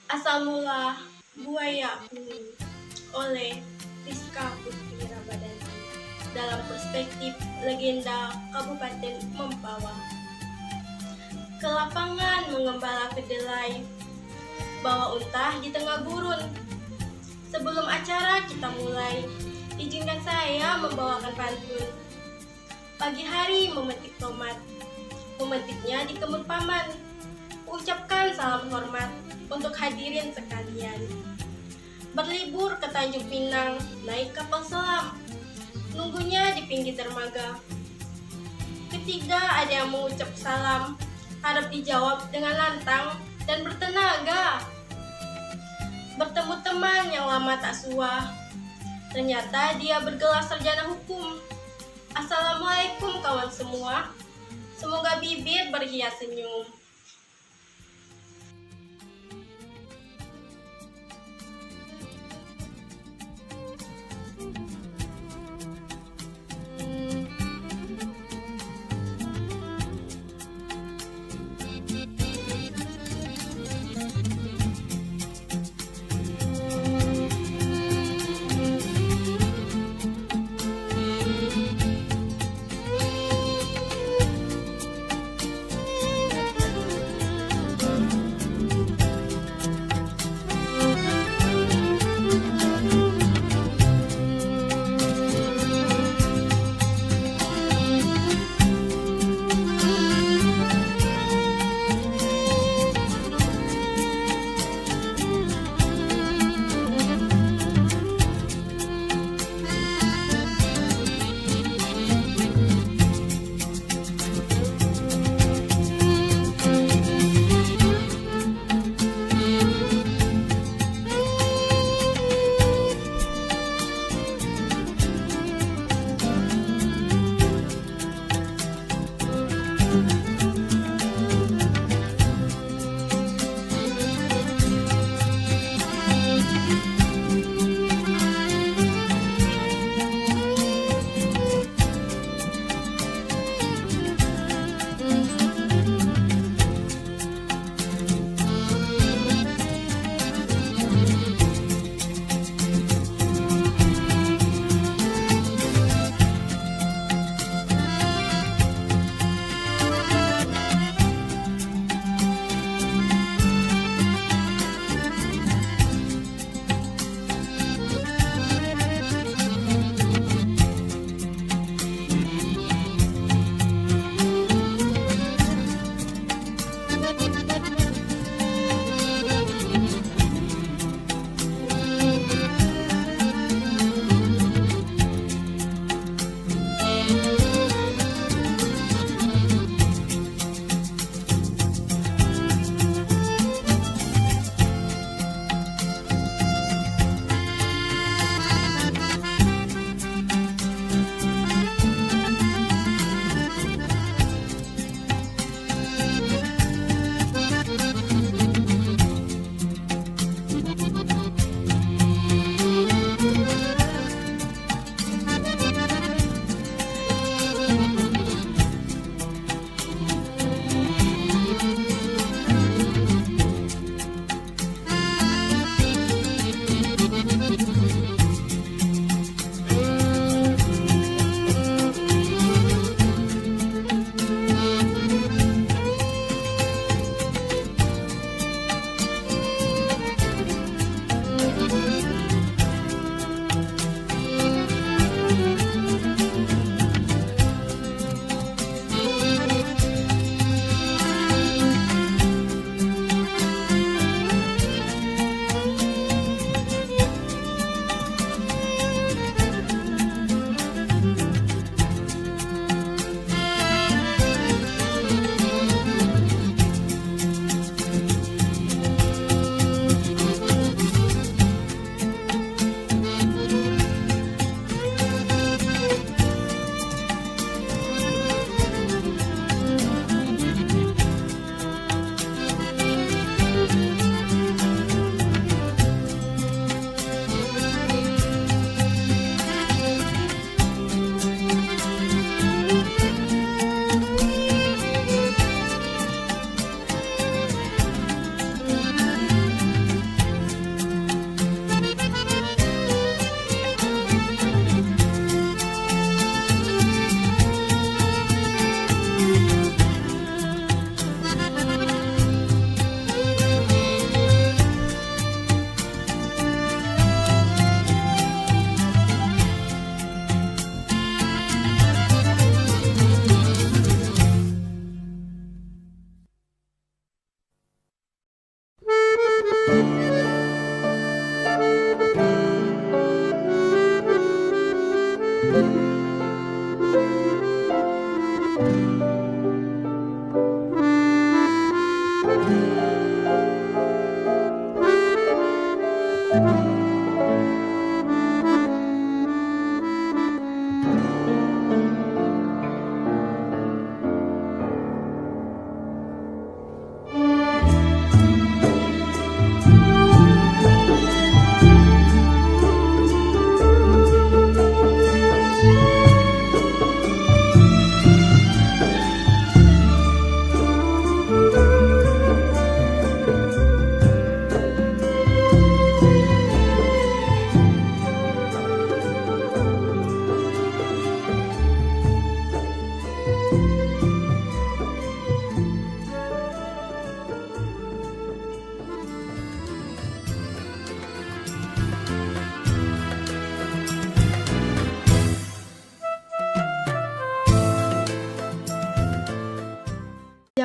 Asal mula Buaya Kuning oleh Rizka Putri Ramadhani dalam perspektif legenda Kabupaten Mempawah. Ke lapangan mengembala kedelai, bawa unta di tengah gurun. Sebelum acara kita mulai, izinkan saya membawakan pantun. Pagi hari memetik tomat, memetiknya di kebun paman. Ucapkan salam hormat untuk hadirin sekalian. Berlibur ke Tanjung Pinang, naik kapal selam, nunggunya di pinggir dermaga. Ketiga ada yang mengucap salam, harap dijawab dengan lantang dan bertenaga. Bertemu teman yang lama tak sua, ternyata dia bergelar sarjana hukum. Assalamualaikum kawan semua, semoga bibir berhias senyum.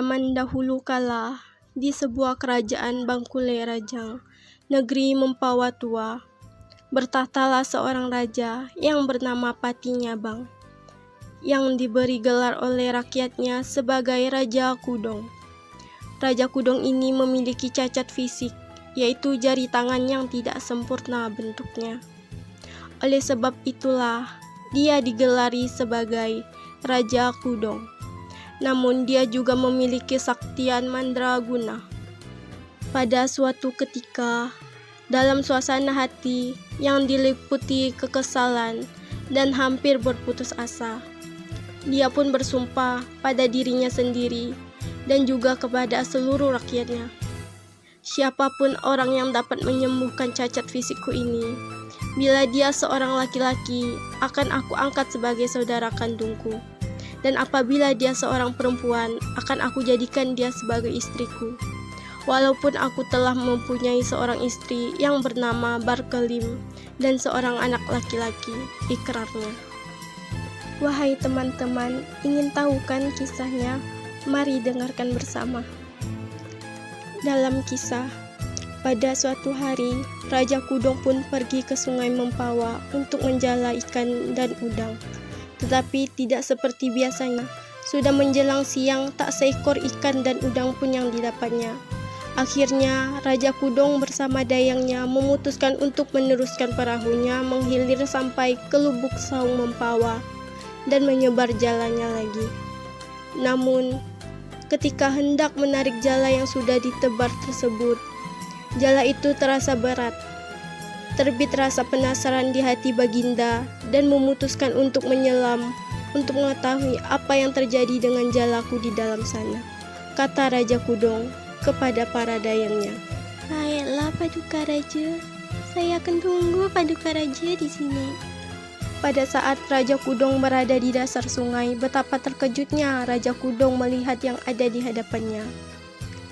Zaman dahulu kala, di sebuah kerajaan Bangkule Rajang, negeri Mempawah tua, bertahtalah seorang raja yang bernama Patinyabang, yang diberi gelar oleh rakyatnya sebagai Raja Kudong. Raja Kudong ini memiliki cacat fisik, yaitu jari tangan yang tidak sempurna bentuknya. Oleh sebab itulah, dia digelari sebagai Raja Kudong. Namun dia juga memiliki saktian mandraguna. Pada suatu ketika, dalam suasana hati yang diliputi kekesalan dan hampir berputus asa, dia pun bersumpah pada dirinya sendiri dan juga kepada seluruh rakyatnya. Siapapun orang yang dapat menyembuhkan cacat fisikku ini, bila dia seorang laki-laki, akan aku angkat sebagai saudara kandungku. Dan apabila dia seorang perempuan, akan aku jadikan dia sebagai istriku. Walaupun aku telah mempunyai seorang istri yang bernama Barkelim dan seorang anak laki-laki, ikrarnya. Wahai teman-teman, ingin tahu kan kisahnya? Mari dengarkan bersama. Dalam kisah, pada suatu hari, Raja Kudong pun pergi ke Sungai Mempawah untuk menjala ikan dan udang. Tetapi tidak seperti biasanya, sudah menjelang siang tak seekor ikan dan udang pun yang didapatnya. Akhirnya, Raja Kudong bersama dayangnya memutuskan untuk meneruskan perahunya menghilir sampai ke lubuk Saung Mempawah dan menyebar jalannya lagi. Namun, ketika hendak menarik jala yang sudah ditebar tersebut, jala itu terasa berat. Terbit rasa penasaran di hati Baginda dan memutuskan untuk menyelam untuk mengetahui apa yang terjadi dengan jalaku di dalam sana, kata Raja Kudong kepada para dayangnya. Baiklah Paduka Raja, saya akan tunggu Paduka Raja di sini. Pada saat Raja Kudong berada di dasar sungai, betapa terkejutnya Raja Kudong melihat yang ada di hadapannya.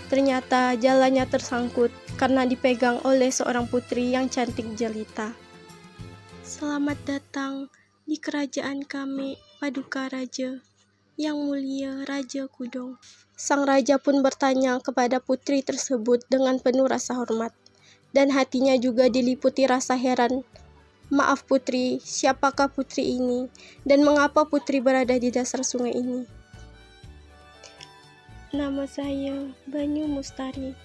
Ternyata jalannya tersangkut karena dipegang oleh seorang putri yang cantik jelita. Selamat datang di kerajaan kami, Paduka Raja, yang mulia Raja Kudong. Sang raja pun bertanya kepada putri tersebut dengan penuh rasa hormat, dan hatinya juga diliputi rasa heran. Maaf putri, siapakah putri ini, dan mengapa putri berada di dasar sungai ini? Nama saya Banyu Mustari,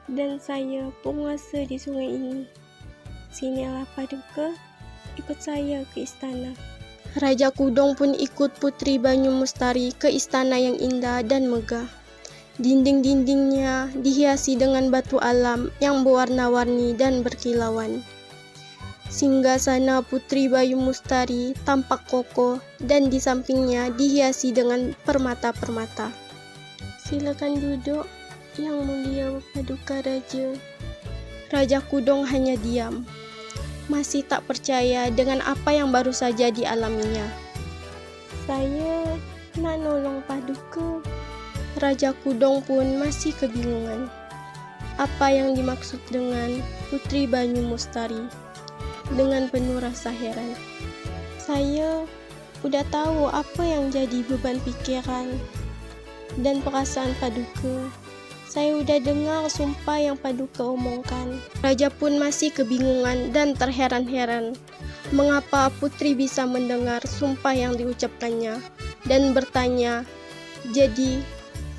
dan saya penguasa di sungai ini. Sinilah Paduka, ikut saya ke istana. Raja Kudong pun ikut putri Banyu Mustari ke istana yang indah dan megah. Dinding-dindingnya dihiasi dengan batu alam yang berwarna-warni dan berkilauan. Singgasana putri Banyu Mustari tampak kokoh dan di sampingnya dihiasi dengan permata-permata. Silakan duduk, yang mulia Paduka Raja. Raja Kudong hanya diam, masih tak percaya dengan apa yang baru saja dialaminya. Saya nak nolong Paduka. Raja Kudong pun masih kebingungan. Apa yang dimaksud dengan putri Banyu Mustari? Dengan penuh rasa heran. Saya udah tahu apa yang jadi beban pikiran dan perasaan Paduka. Saya udah dengar sumpah yang Paduka omongkan. Raja pun masih kebingungan dan terheran-heran mengapa putri bisa mendengar sumpah yang diucapkannya dan bertanya, "Jadi,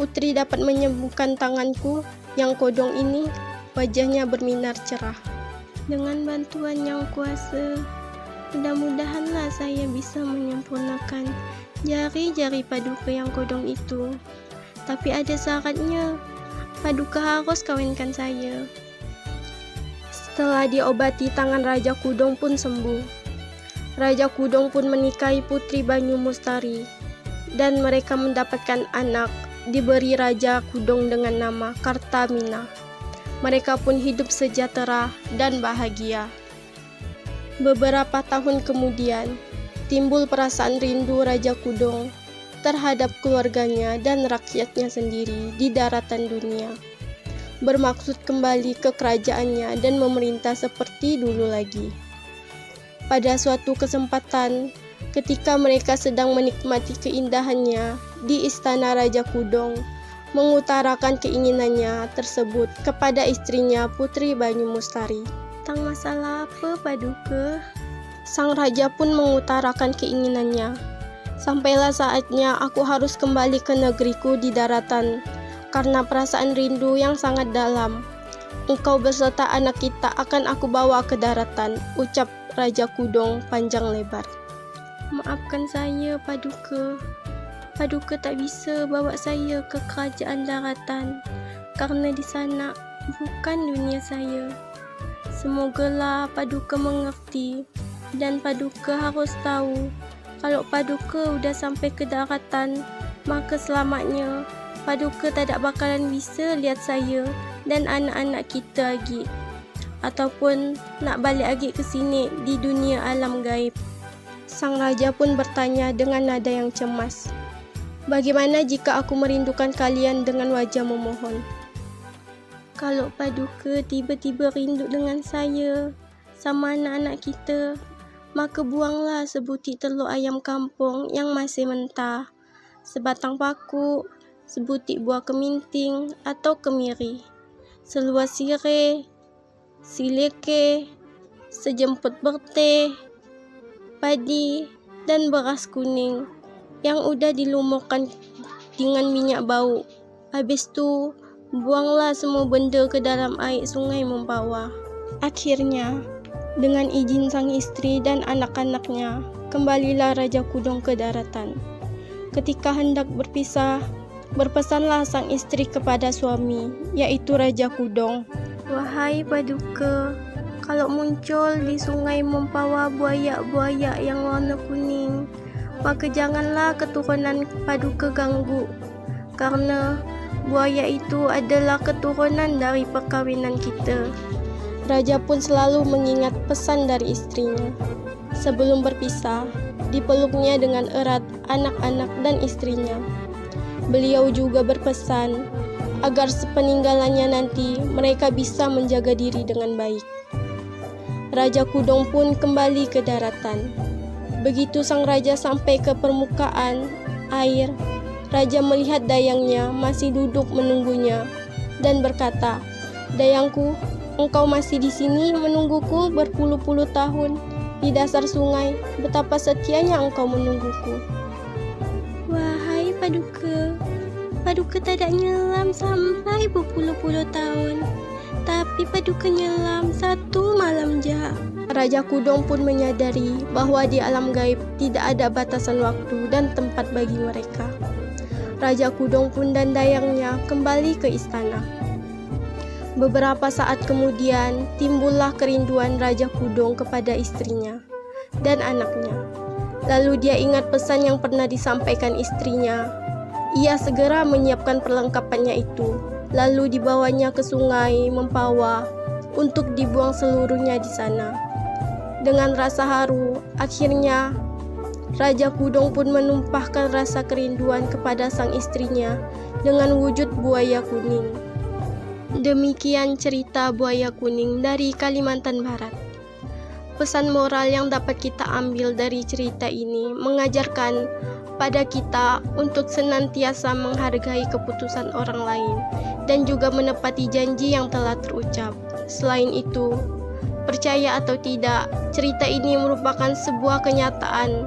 putri dapat menyembuhkan tanganku yang kodong ini?" Wajahnya berminar cerah. "Dengan bantuan yang kuasa, mudah-mudahanlah saya bisa menyempurnakan jari-jari Paduka yang kodong itu. Tapi ada syaratnya. Paduka harus kawinkan saya." Setelah diobati, tangan Raja Kudong pun sembuh. Raja Kudong pun menikahi Putri Banyu Mustari dan mereka mendapatkan anak, diberi Raja Kudong dengan nama Kartamina. Mereka pun hidup sejahtera dan bahagia. Beberapa tahun kemudian, timbul perasaan rindu Raja Kudong terhadap keluarganya dan rakyatnya sendiri di daratan dunia, bermaksud kembali ke kerajaannya dan memerintah seperti dulu lagi. Pada suatu kesempatan, ketika mereka sedang menikmati keindahannya di istana, Raja Kudong mengutarakan keinginannya tersebut kepada istrinya Putri Banyu Mustari. "Tang masalah apa, Paduka?" Sang raja pun mengutarakan keinginannya. "Sampailah saatnya aku harus kembali ke negeriku di daratan karena perasaan rindu yang sangat dalam. Engkau beserta anak kita akan aku bawa ke daratan," ucap Raja Kudong panjang lebar. "Maafkan saya, Paduka. Paduka tak bisa bawa saya ke kerajaan daratan karena di sana bukan dunia saya. Semogalah Paduka mengerti dan Paduka harus tahu kalau Paduka udah sampai ke daratan, maka selamanya Paduka tidak bakalan bisa lihat saya dan anak-anak kita lagi, ataupun nak balik lagi ke sini di dunia alam gaib." Sang raja pun bertanya dengan nada yang cemas, "Bagaimana jika aku merindukan kalian?" dengan wajah memohon. "Kalau Paduka tiba-tiba rindu dengan saya sama anak-anak kita, maka buanglah sebutir telur ayam kampung yang masih mentah, sebatang paku, sebutir buah keminting atau kemiri, seluas sirih, sileke, sejemput berteh, padi, dan beras kuning yang udah dilumurkan dengan minyak bau. Habis tu, buanglah semua benda ke dalam air sungai Mempawah." Akhirnya, dengan izin sang istri dan anak-anaknya, kembalilah Raja Kudong ke daratan. Ketika hendak berpisah, berpesanlah sang istri kepada suami, yaitu Raja Kudong, "Wahai Paduka, kalau muncul di sungai Mempawah buaya-buaya yang warna kuning, maka janganlah keturunan Paduka ganggu, karena buaya itu adalah keturunan dari perkawinan kita." Raja pun selalu mengingat pesan dari istrinya. Sebelum berpisah, dipeluknya dengan erat anak-anak dan istrinya. Beliau juga berpesan agar sepeninggalannya nanti mereka bisa menjaga diri dengan baik. Raja Kudong pun kembali ke daratan. Begitu sang raja sampai ke permukaan air, raja melihat dayangnya masih duduk menunggunya dan berkata, "Dayangku, engkau masih di sini menungguku berpuluh-puluh tahun di dasar sungai. Betapa setianya engkau menungguku." "Wahai Paduka, Paduka tidak nyelam sampai berpuluh-puluh tahun, tapi Paduka nyelam satu malam je." Raja Kudong pun menyadari bahwa di alam gaib tidak ada batasan waktu dan tempat bagi mereka. Raja Kudong pun dan dayangnya kembali ke istana. Beberapa saat kemudian, timbullah kerinduan Raja Kudong kepada istrinya dan anaknya. Lalu dia ingat pesan yang pernah disampaikan istrinya. Ia segera menyiapkan perlengkapannya itu, lalu dibawanya ke sungai Mempawah untuk dibuang seluruhnya di sana. Dengan rasa haru, akhirnya Raja Kudong pun menumpahkan rasa kerinduan kepada sang istrinya dengan wujud buaya kuning. Demikian cerita buaya kuning dari Kalimantan Barat. Pesan moral yang dapat kita ambil dari cerita ini mengajarkan pada kita untuk senantiasa menghargai keputusan orang lain dan juga menepati janji yang telah terucap. Selain itu, percaya atau tidak, cerita ini merupakan sebuah kenyataan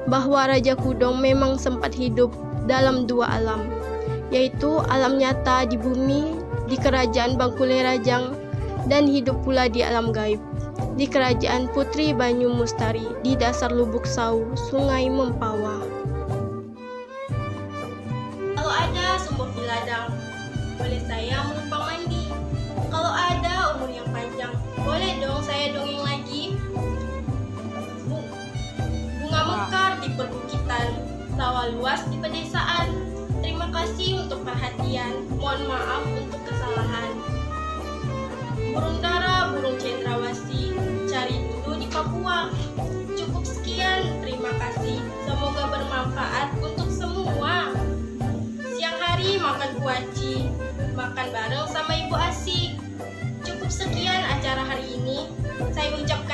bahwa Raja Kudong memang sempat hidup dalam dua alam, yaitu alam nyata di bumi, di kerajaan Bangkulai Rajang, dan hidup pula di alam gaib, di kerajaan Putri Banyu Mustari, di dasar Lubuk Sau, Sungai Mempawah. Kalau ada sumur di ladang, boleh saya menumpang mandi. Kalau ada umur yang panjang, boleh dong saya dongeng lagi. Bunga mekar di perbukitan, sawah luas di pedesaan. Terima kasih untuk perhatian, mohon maaf untuk kesalahan. Burung dara, burung cendrawasih, cari dulu di Papua. Cukup sekian, terima kasih. Semoga bermanfaat untuk semua. Siang hari makan kuaci, makan bareng sama Ibu Asik. Cukup sekian acara hari ini. Saya ucapkan